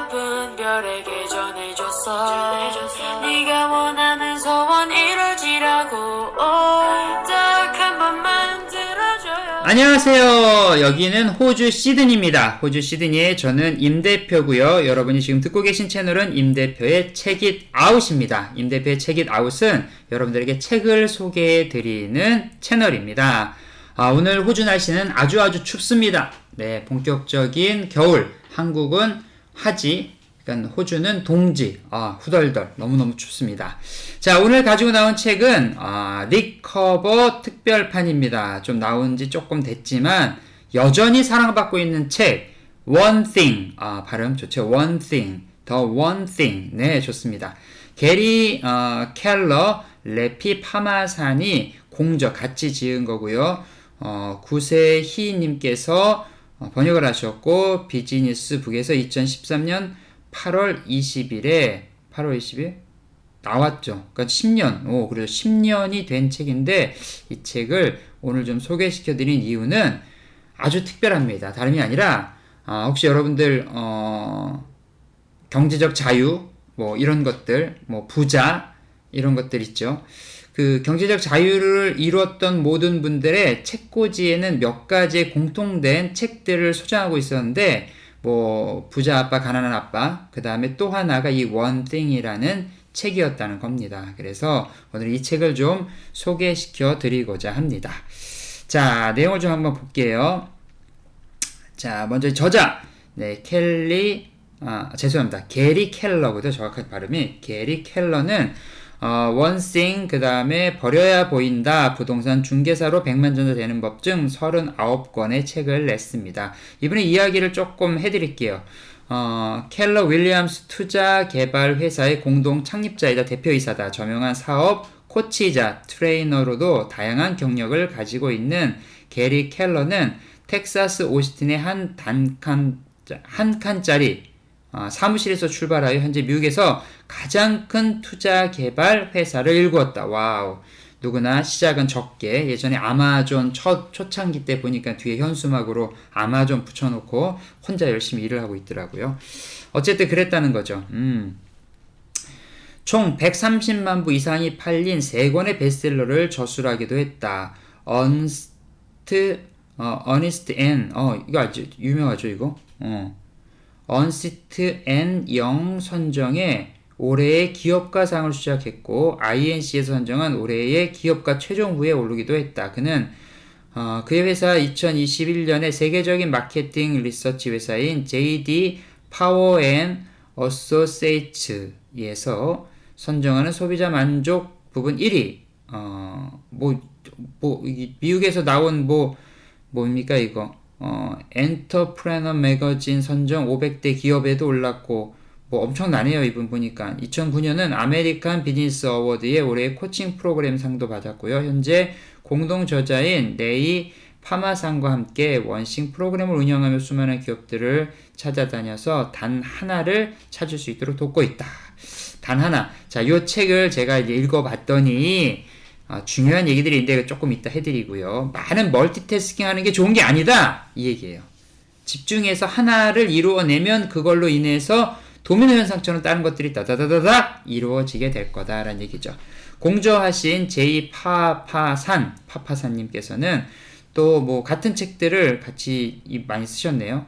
나쁜 별에게 전해줬어. 네가 원하는 소원 이루어지라고. 딱 한 번만 들어줘요. 안녕하세요. 여기는 호주 시드니입니다. 호주 시드니의 저는 임대표고요. 여러분이 지금 듣고 계신 채널은 임대표의 책잇 아웃입니다. 임대표의 책잇 아웃은 여러분들에게 책을 소개해 드리는 채널입니다. 오늘 호주 날씨는 아주 춥습니다. 네, 본격적인 겨울. 한국은 하지, 그러니까 호주는 동지. 후덜덜 너무너무 춥습니다. 자, 오늘 가지고 나온 책은 닉 커버 특별판입니다. 좀 나온 지 조금 됐지만 여전히 사랑받고 있는 책 One Thing. 발음 좋죠. One Thing. The One Thing. 네, 좋습니다. 게리 켈러, 레피 파마산이 공저 같이 지은 거고요. 구세희님께서 번역을 하셨고, 비즈니스 북에서 2013년 8월 20일 나왔죠. 그러니까 10년, 그래서 10년이 된 책인데, 이 책을 오늘 좀 소개시켜 드린 이유는 아주 특별합니다. 다름이 아니라, 혹시 여러분들, 경제적 자유, 이런 것들, 부자, 이런 것들 있죠. 그 경제적 자유를 이루었던 모든 분들의 책꽂이에는 몇 가지의 공통된 책들을 소장하고 있었는데, 부자 아빠, 가난한 아빠, 그 다음에 또 하나가 이 One Thing이라는 책이었다는 겁니다. 그래서 오늘 이 책을 좀 소개시켜 드리고자 합니다. 자, 내용을 좀 한번 볼게요. 자, 먼저 저자, 네, 게리 켈러거든요. 정확한 발음이. 게리 켈러는 One Thing, 그 다음에 버려야 보인다, 부동산 중개사로 백만전자 되는 법 등 39권의 책을 냈습니다. 이분의 이야기를 조금 해드릴게요. 켈러 윌리엄스 투자 개발 회사의 공동 창립자이자 대표이사다. 저명한 사업 코치이자 트레이너로도 다양한 경력을 가지고 있는 게리 켈러는 텍사스 오스틴의 한 칸짜리 사무실에서 출발하여 현재 미국에서 가장 큰 투자 개발 회사를 일구었다. 와우. 누구나 시작은 적게. 예전에 아마존 초창기 때 보니까 뒤에 현수막으로 아마존 붙여놓고 혼자 열심히 일을 하고 있더라고요. 어쨌든 그랬다는 거죠. 총 130만 부 이상이 팔린 3권의 베스트셀러를 저술하기도 했다. 어니스트 앤, 이거 아주 유명하죠, 이거? 언시트 앤 영 선정에 올해의 기업가상을 수상했고, INC에서 선정한 올해의 기업가 최종 후에 오르기도 했다. 그는 그의 회사 2021년에 세계적인 마케팅 리서치 회사인 JD 파워 앤 어소시에이츠에서 선정하는 소비자 만족 부분 1위. 미국에서 나온 뭡니까 이거? 엔터프레너 매거진 선정 500대 기업에도 올랐고, 엄청나네요. 이분 보니까. 2009년은 아메리칸 비즈니스 어워드의 올해의 코칭 프로그램 상도 받았고요. 현재 공동 저자인 네이 파마산과 함께 원싱 프로그램을 운영하며 수많은 기업들을 찾아다녀서 단 하나를 찾을 수 있도록 돕고 있다. 단 하나. 자, 이 책을 제가 이제 읽어봤더니 중요한 얘기들이 있는데 조금 이따 해드리고요. 많은 멀티태스킹 하는 게 좋은 게 아니다, 이 얘기예요. 집중해서 하나를 이루어내면 그걸로 인해서 도미노 현상처럼 다른 것들이 다다다다다 이루어지게 될 거다라는 얘기죠. 공저하신 제이 파파산님께서는 또 같은 책들을 같이 많이 쓰셨네요.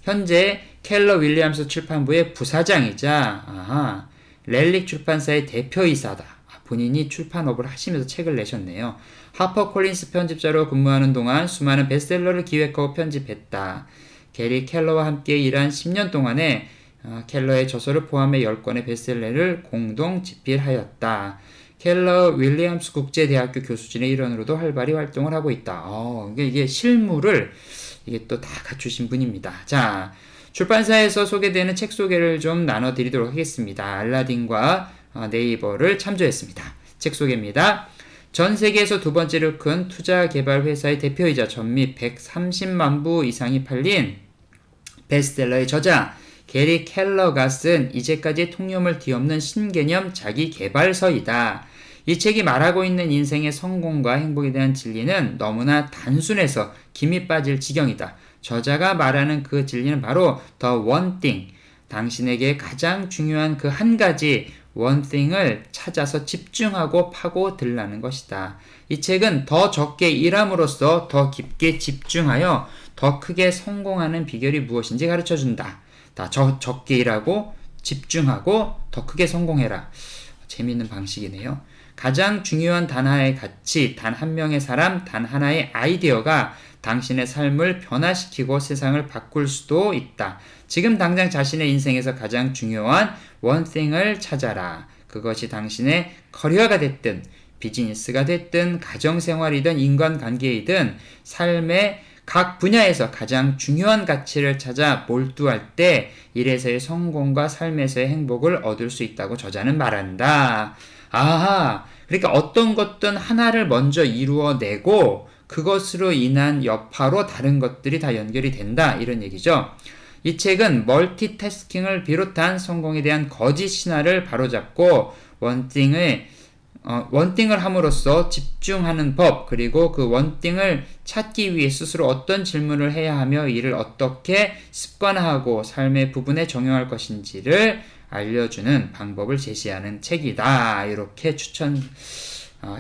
현재 켈러 윌리엄스 출판부의 부사장이자 렐릭 출판사의 대표이사다. 본인이 출판업을 하시면서 책을 내셨네요. 하퍼콜린스 편집자로 근무하는 동안 수많은 베스트셀러를 기획하고 편집했다. 게리 켈러와 함께 일한 10년 동안에 켈러의 저서를 포함해 10권의 베스트셀러를 공동 집필하였다. 켈러 윌리엄스 국제대학교 교수진의 일원으로도 활발히 활동을 하고 있다. 이게 실무를 이게 또 다 갖추신 분입니다. 자, 출판사에서 소개되는 책 소개를 좀 나눠드리도록 하겠습니다. 알라딘과 네이버를 참조했습니다. 책 소개입니다. 전 세계에서 두 번째로 큰 투자 개발 회사의 대표이자 전미 130만 부 이상이 팔린 베스트셀러의 저자 게리 켈러가 쓴 이제까지의 통념을 뒤엎는 신개념 자기 개발서이다. 이 책이 말하고 있는 인생의 성공과 행복에 대한 진리는 너무나 단순해서 김이 빠질 지경이다. 저자가 말하는 그 진리는 바로 the one thing, 당신에게 가장 중요한 그 한 가지 one thing을 찾아서 집중하고 파고들라는 것이다. 이 책은 더 적게 일함으로써 더 깊게 집중하여 더 크게 성공하는 비결이 무엇인지 가르쳐준다. 적게 일하고 집중하고 더 크게 성공해라. 재미있는 방식이네요. 가장 중요한 단 하나의 가치, 단 한 명의 사람, 단 하나의 아이디어가 당신의 삶을 변화시키고 세상을 바꿀 수도 있다. 지금 당장 자신의 인생에서 가장 중요한 one thing을 찾아라. 그것이 당신의 커리어가 됐든 비즈니스가 됐든 가정생활이든 인간관계이든 삶의 각 분야에서 가장 중요한 가치를 찾아 몰두할 때 일에서의 성공과 삶에서의 행복을 얻을 수 있다고 저자는 말한다. 아하, 그러니까 어떤 것든 하나를 먼저 이루어내고 그것으로 인한 여파로 다른 것들이 다 연결이 된다, 이런 얘기죠. 이 책은 멀티태스킹을 비롯한 성공에 대한 거짓 신화를 바로잡고 원띵을 함으로써 집중하는 법, 그리고 그 원띵을 찾기 위해 스스로 어떤 질문을 해야 하며 이를 어떻게 습관화하고 삶의 부분에 적용할 것인지를 알려주는 방법을 제시하는 책이다. 이렇게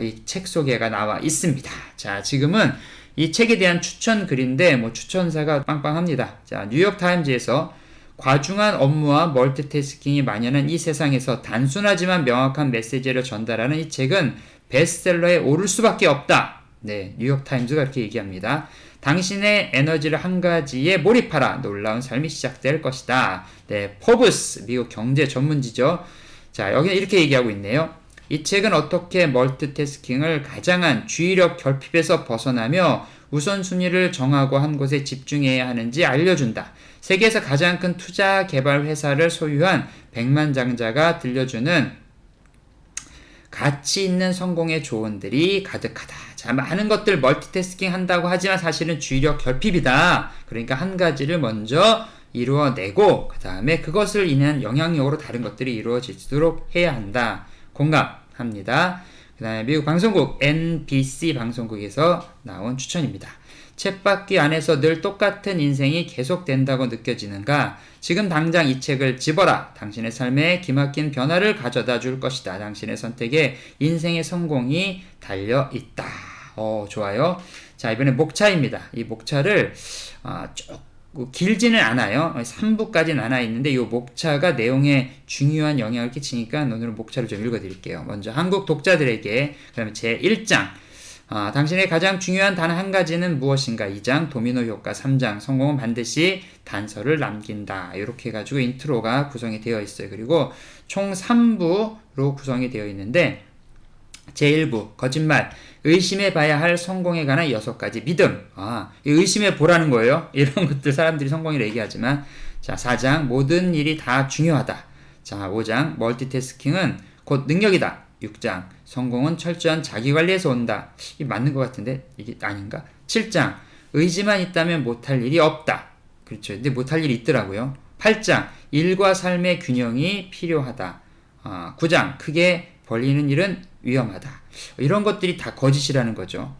이 책 소개가 나와 있습니다. 자, 지금은 이 책에 대한 추천 글인데 추천사가 빵빵합니다. 자, 뉴욕타임즈에서 과중한 업무와 멀티태스킹이 만연한 이 세상에서 단순하지만 명확한 메시지를 전달하는 이 책은 베스트셀러에 오를 수밖에 없다. 네, 뉴욕타임즈가 이렇게 얘기합니다. 당신의 에너지를 한 가지에 몰입하라. 놀라운 삶이 시작될 것이다. 네, 포브스, 미국 경제 전문지죠. 자, 여기는 이렇게 얘기하고 있네요. 이 책은 어떻게 멀티태스킹을 가장한 주의력 결핍에서 벗어나며 우선순위를 정하고 한 곳에 집중해야 하는지 알려준다. 세계에서 가장 큰 투자 개발 회사를 소유한 백만장자가 들려주는 가치 있는 성공의 조언들이 가득하다. 자, 많은 것들 멀티태스킹 한다고 하지만 사실은 주의력 결핍이다. 그러니까 한 가지를 먼저 이루어내고 그 다음에 그것을 인한 영향력으로 다른 것들이 이루어지도록 해야 한다. 공감합니다. 그 다음에 미국 방송국 NBC 방송국에서 나온 추천입니다. 쳇바퀴 안에서 늘 똑같은 인생이 계속된다고 느껴지는가? 지금 당장 이 책을 집어라. 당신의 삶에 기막힌 변화를 가져다 줄 것이다. 당신의 선택에 인생의 성공이 달려있다. 좋아요. 자, 이번에 목차입니다. 이 목차를 길지는 않아요. 3부까지는 않아 있는데 이 목차가 내용에 중요한 영향을 끼치니까 오늘은 목차를 좀 읽어드릴게요. 먼저 한국 독자들에게, 그 다음에 제1장 당신의 가장 중요한 단 한 가지는 무엇인가? 2장 도미노 효과, 3장 성공은 반드시 단서를 남긴다. 이렇게 해가지고 인트로가 구성이 되어 있어요. 그리고 총 3부로 구성이 되어 있는데 제1부 거짓말, 의심해 봐야 할 성공에 관한 6가지 믿음. 의심해 보라는 거예요. 이런 것들 사람들이 성공이라 얘기하지만. 자, 4장 모든 일이 다 중요하다. 자, 5장 멀티태스킹은 곧 능력이다. 6장 성공은 철저한 자기관리에서 온다. 이게 맞는 것 같은데 이게 아닌가? 7장 의지만 있다면 못할 일이 없다. 그렇죠. 근데 못할 일이 있더라고요. 8장 일과 삶의 균형이 필요하다. 9장 크게 벌리는 일은 위험하다. 이런 것들이 다 거짓이라는 거죠.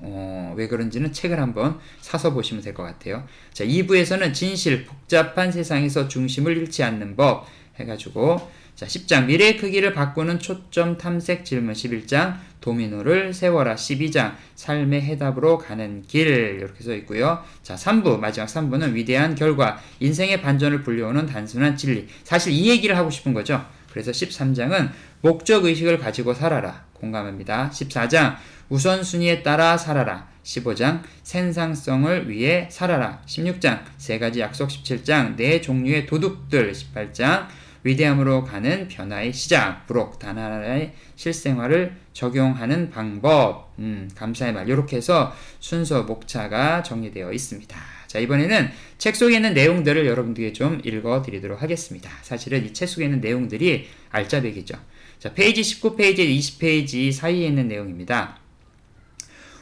왜 그런지는 책을 한번 사서 보시면 될 것 같아요. 자, 2부에서는 진실, 복잡한 세상에서 중심을 잃지 않는 법 해가지고 자, 10장 미래의 크기를 바꾸는 초점 탐색 질문, 11장 도미노를 세워라, 12장 삶의 해답으로 가는 길 이렇게 써 있고요. 자, 3부 마지막 3부는 위대한 결과, 인생의 반전을 불려오는 단순한 진리. 사실 이 얘기를 하고 싶은 거죠. 그래서 13장은 목적의식을 가지고 살아라. 공감합니다. 14장 우선순위에 따라 살아라. 15장 생산성을 위해 살아라. 16장 세 가지 약속. 17장 네 종류의 도둑들. 18장 위대함으로 가는 변화의 시작. 부록 단 하나의 실생활을 적용하는 방법. 감사의 말. 이렇게 해서 순서 목차가 정리되어 있습니다. 자, 이번에는 책 속에 있는 내용들을 여러분들에게 좀 읽어드리도록 하겠습니다. 사실은 이 책 속에 있는 내용들이 알짜배기죠. 자, 페이지 19페이지, 20페이지 사이에 있는 내용입니다.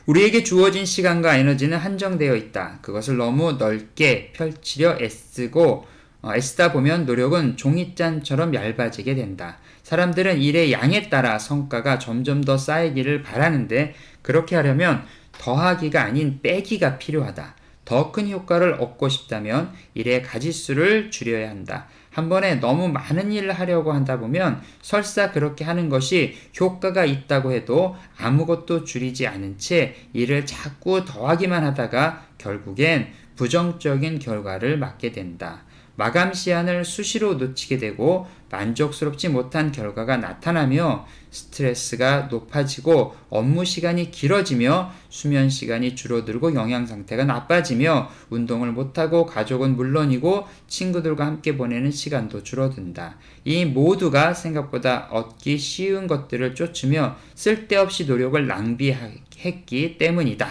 우리에게 주어진 시간과 에너지는 한정되어 있다. 그것을 너무 넓게 펼치려 애쓰다 보면 노력은 종이잔처럼 얇아지게 된다. 사람들은 일의 양에 따라 성과가 점점 더 쌓이기를 바라는데 그렇게 하려면 더하기가 아닌 빼기가 필요하다. 더 큰 효과를 얻고 싶다면 일의 가짓수를 줄여야 한다. 한 번에 너무 많은 일을 하려고 한다 보면 설사 그렇게 하는 것이 효과가 있다고 해도 아무것도 줄이지 않은 채 일을 자꾸 더하기만 하다가 결국엔 부정적인 결과를 맞게 된다. 마감 시한을 수시로 놓치게 되고 만족스럽지 못한 결과가 나타나며 스트레스가 높아지고 업무 시간이 길어지며 수면 시간이 줄어들고 영양 상태가 나빠지며 운동을 못하고 가족은 물론이고 친구들과 함께 보내는 시간도 줄어든다. 이 모두가 생각보다 얻기 쉬운 것들을 쫓으며 쓸데없이 노력을 낭비했기 때문이다.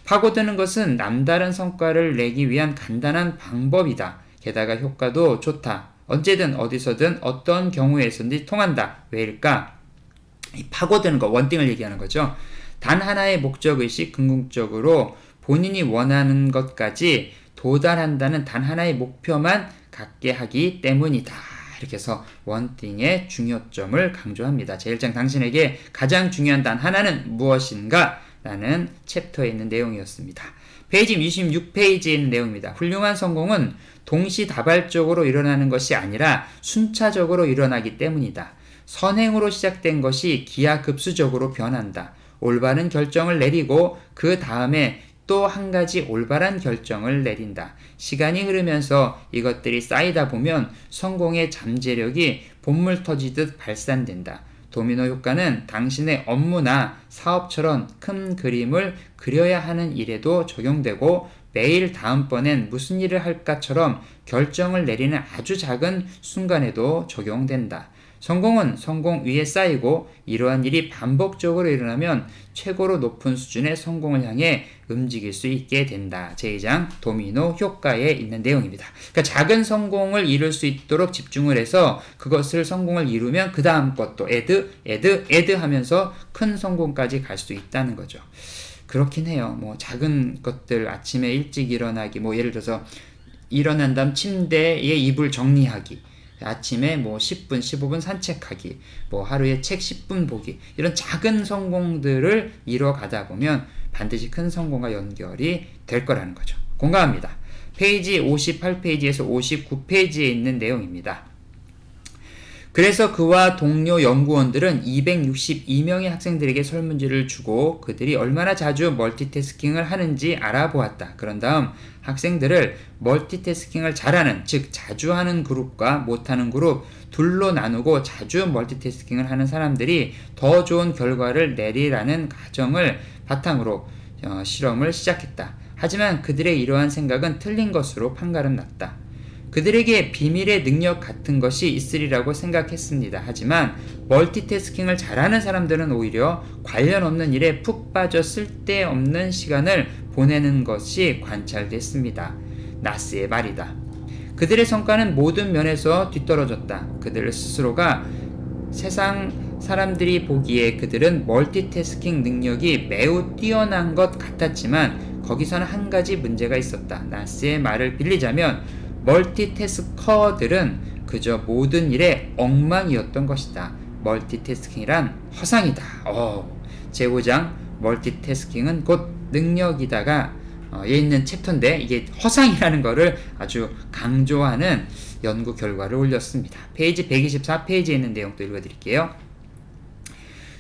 파고드는 것은 남다른 성과를 내기 위한 간단한 방법이다. 게다가 효과도 좋다. 언제든 어디서든 어떤 경우에서든지 통한다. 왜일까? 이 파고드는 거, 원띵을 얘기하는 거죠. 단 하나의 목적의식, 궁극적으로 본인이 원하는 것까지 도달한다는 단 하나의 목표만 갖게 하기 때문이다. 이렇게 해서 원띵의 중요점을 강조합니다. 제1장 당신에게 가장 중요한 단 하나는 무엇인가? 라는 챕터에 있는 내용이었습니다. 페이지 26페이지에 있는 내용입니다. 훌륭한 성공은 동시다발적으로 일어나는 것이 아니라 순차적으로 일어나기 때문이다. 선행으로 시작된 것이 기하급수적으로 변한다. 올바른 결정을 내리고 그 다음에 또 한 가지 올바른 결정을 내린다. 시간이 흐르면서 이것들이 쌓이다 보면 성공의 잠재력이 본물 터지듯 발산된다. 도미노 효과는 당신의 업무나 사업처럼 큰 그림을 그려야 하는 일에도 적용되고 매일 다음번엔 무슨 일을 할까처럼 결정을 내리는 아주 작은 순간에도 적용된다. 성공은 성공 위에 쌓이고 이러한 일이 반복적으로 일어나면 최고로 높은 수준의 성공을 향해 움직일 수 있게 된다. 제2장 도미노 효과에 있는 내용입니다. 그러니까 작은 성공을 이룰 수 있도록 집중을 해서 그것을 성공을 이루면 그 다음 것도 애드 하면서 큰 성공까지 갈 수 있다는 거죠. 그렇긴 해요. 뭐 작은 것들 아침에 일찍 일어나기, 뭐 예를 들어서 일어난 다음 침대에 이불 정리하기, 아침에 뭐 10분, 15분 산책하기, 뭐 하루에 책 10분 보기, 이런 작은 성공들을 이뤄가다 보면 반드시 큰 성공과 연결이 될 거라는 거죠. 공감합니다. 페이지 58페이지에서 59페이지에 있는 내용입니다. 그래서 그와 동료 연구원들은 262명의 학생들에게 설문지를 주고 그들이 얼마나 자주 멀티태스킹을 하는지 알아보았다. 그런 다음 학생들을 멀티태스킹을 잘하는, 즉 자주 하는 그룹과 못하는 그룹 둘로 나누고 자주 멀티태스킹을 하는 사람들이 더 좋은 결과를 내리라는 가정을 바탕으로 실험을 시작했다. 하지만 그들의 이러한 생각은 틀린 것으로 판가름 났다. 그들에게 비밀의 능력 같은 것이 있으리라고 생각했습니다. 하지만 멀티태스킹을 잘하는 사람들은 오히려 관련 없는 일에 푹 빠져 쓸데없는 시간을 보내는 것이 관찰됐습니다. 나스의 말이다. 그들의 성과는 모든 면에서 뒤떨어졌다. 그들 스스로가 세상 사람들이 보기에 그들은 멀티태스킹 능력이 매우 뛰어난 것 같았지만 거기서는 한 가지 문제가 있었다. 나스의 말을 빌리자면 멀티태스커들은 그저 모든 일에 엉망이었던 것이다. 멀티태스킹이란 허상이다. 제5장 멀티태스킹은 곧 능력이다가 에 있는 챕터인데 이게 허상이라는 거를 아주 강조하는 연구 결과를 올렸습니다. 페이지 124페이지에 있는 내용도 읽어드릴게요.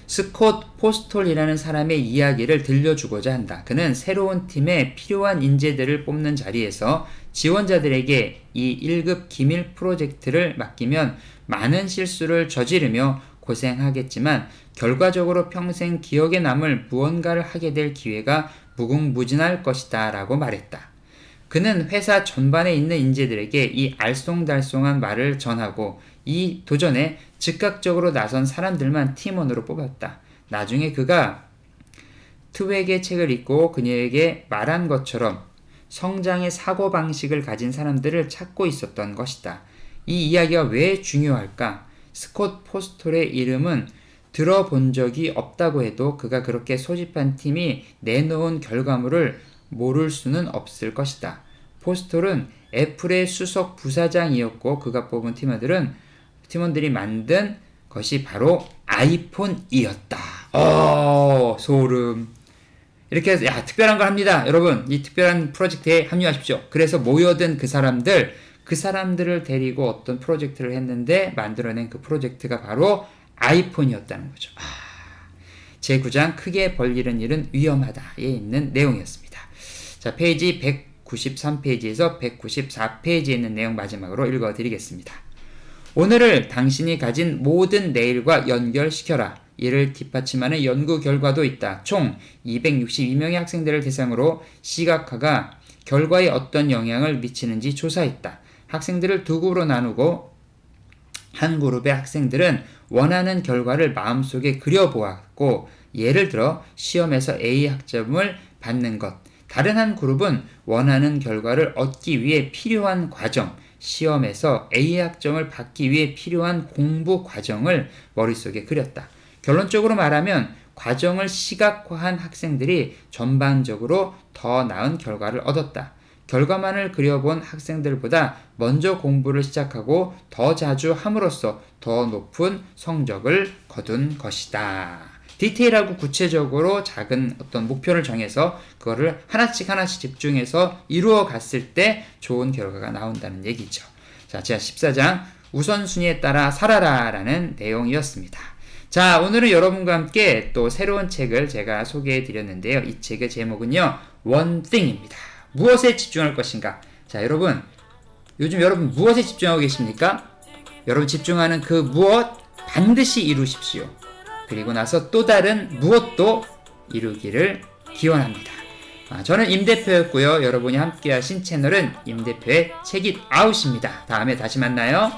스콧 포스톨이라는 사람의 이야기를 들려주고자 한다. 그는 새로운 팀에 필요한 인재들을 뽑는 자리에서 지원자들에게 이 1급 기밀 프로젝트를 맡기면 많은 실수를 저지르며 고생하겠지만 결과적으로 평생 기억에 남을 무언가를 하게 될 기회가 무궁무진할 것이다 라고 말했다. 그는 회사 전반에 있는 인재들에게 이 알쏭달쏭한 말을 전하고 이 도전에 즉각적으로 나선 사람들만 팀원으로 뽑았다. 나중에 그가 트웩의 책을 읽고 그녀에게 말한 것처럼 성장의 사고방식을 가진 사람들을 찾고 있었던 것이다. 이 이야기가 왜 중요할까? 스콧 포스톨의 이름은 들어본 적이 없다고 해도 그가 그렇게 소집한 팀이 내놓은 결과물을 모를 수는 없을 것이다. 포스톨은 애플의 수석 부사장이었고 그가 뽑은 팀원들이 만든 것이 바로 아이폰이었다. 소름. 이렇게 해서 야 특별한 걸 합니다. 여러분 이 특별한 프로젝트에 합류하십시오. 그래서 모여든 그 사람들을 데리고 어떤 프로젝트를 했는데 만들어낸 그 프로젝트가 바로 아이폰이었다는 거죠. 제9장 크게 벌리는 일은 위험하다에 있는 내용이었습니다. 자, 페이지 193페이지에서 194페이지에 있는 내용 마지막으로 읽어드리겠습니다. 오늘을 당신이 가진 모든 내일과 연결시켜라. 이를 뒷받침하는 연구 결과도 있다. 총 262명의 학생들을 대상으로 시각화가 결과에 어떤 영향을 미치는지 조사했다. 학생들을 두 그룹으로 나누고 한 그룹의 학생들은 원하는 결과를 마음속에 그려보았고 예를 들어 시험에서 A 학점을 받는 것, 다른 한 그룹은 원하는 결과를 얻기 위해 필요한 과정, 시험에서 A 학점을 받기 위해 필요한 공부 과정을 머릿속에 그렸다. 결론적으로 말하면 과정을 시각화한 학생들이 전반적으로 더 나은 결과를 얻었다. 결과만을 그려본 학생들보다 먼저 공부를 시작하고 더 자주 함으로써 더 높은 성적을 거둔 것이다. 디테일하고 구체적으로 작은 어떤 목표를 정해서 그거를 하나씩 집중해서 이루어 갔을 때 좋은 결과가 나온다는 얘기죠. 자, 제14장 우선순위에 따라 살아라 라는 내용이었습니다. 자, 오늘은 여러분과 함께 또 새로운 책을 제가 소개해 드렸는데요. 이 책의 제목은요, One Thing입니다. 무엇에 집중할 것인가? 자, 여러분, 요즘 여러분 무엇에 집중하고 계십니까? 여러분 집중하는 그 무엇 반드시 이루십시오. 그리고 나서 또 다른 무엇도 이루기를 기원합니다. 저는 임대표였고요. 여러분이 함께 하신 채널은 임대표의 책잇아웃입니다. 다음에 다시 만나요.